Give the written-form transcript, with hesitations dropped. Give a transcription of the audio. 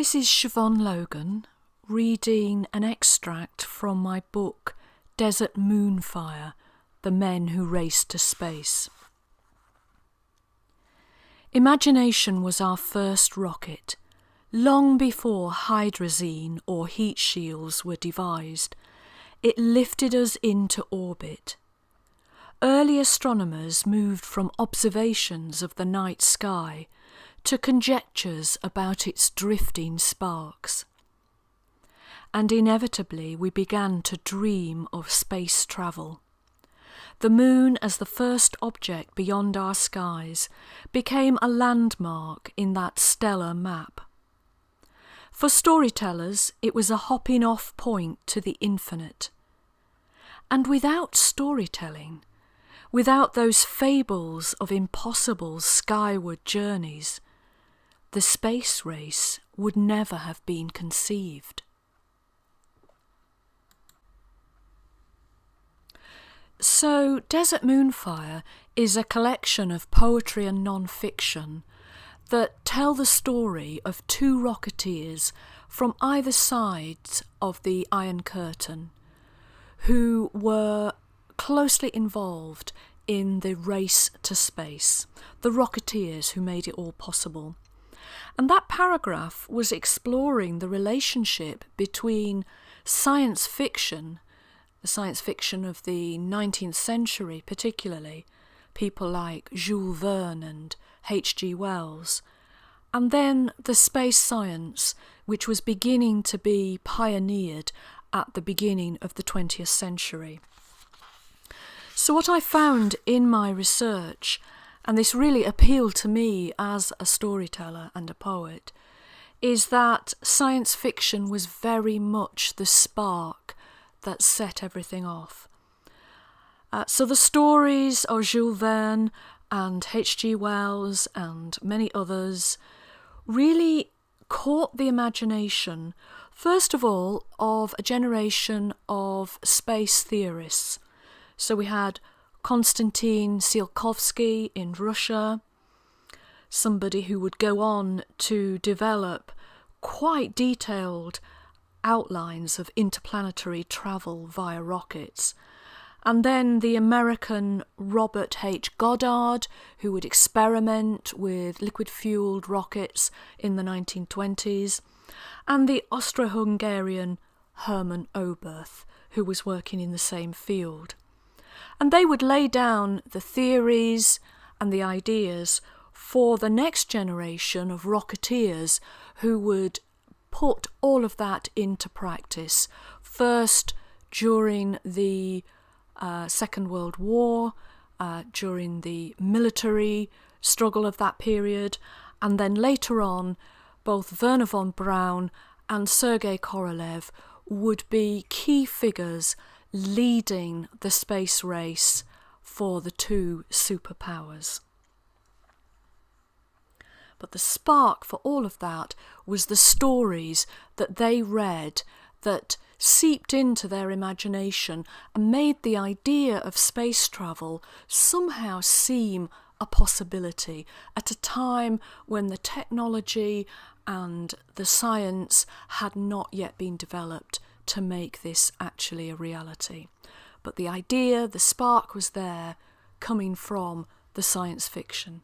This is Siobhan Logan reading an extract from my book Desert Moonfire, The Men Who Raced to Space. Imagination was our first rocket, long before hydrazine or heat shields were devised. It lifted us into orbit. Early astronomers moved from observations of the night sky to conjectures about its drifting sparks. And inevitably we began to dream of space travel. The moon, as the first object beyond our skies, became a landmark in that stellar map. For storytellers, it was a hopping-off point to the infinite. And without storytelling, without those fables of impossible skyward journeys, the space race would never have been conceived. So, Desert Moonfire is a collection of poetry and non-fiction that tell the story of two rocketeers from either side of the Iron Curtain who were closely involved in the race to space, the rocketeers who made it all possible. And that paragraph was exploring the relationship between science fiction, the science fiction of the 19th century particularly, people like Jules Verne and H.G. Wells, and then the space science which was beginning to be pioneered at the beginning of the 20th century. So what I found in my research, and this really appealed to me as a storyteller and a poet, is that science fiction was very much the spark that set everything off. So the stories of Jules Verne and H.G. Wells and many others really caught the imagination, first of all, of a generation of space theorists. So we had Konstantin Tsiolkovsky in Russia, somebody who would go on to develop quite detailed outlines of interplanetary travel via rockets. And then the American Robert H. Goddard, who would experiment with liquid-fueled rockets in the 1920s, and the Austro-Hungarian Hermann Oberth, who was working in the same field. And they would lay down the theories and the ideas for the next generation of rocketeers who would put all of that into practice, first during the Second World War, during the military struggle of that period, and then later on, both Wernher von Braun and Sergei Korolev would be key figures leading the space race for the two superpowers. But the spark for all of that was the stories that they read that seeped into their imagination and made the idea of space travel somehow seem a possibility at a time when the technology and the science had not yet been developed to make this actually a reality. But the idea, the spark was there, coming from the science fiction.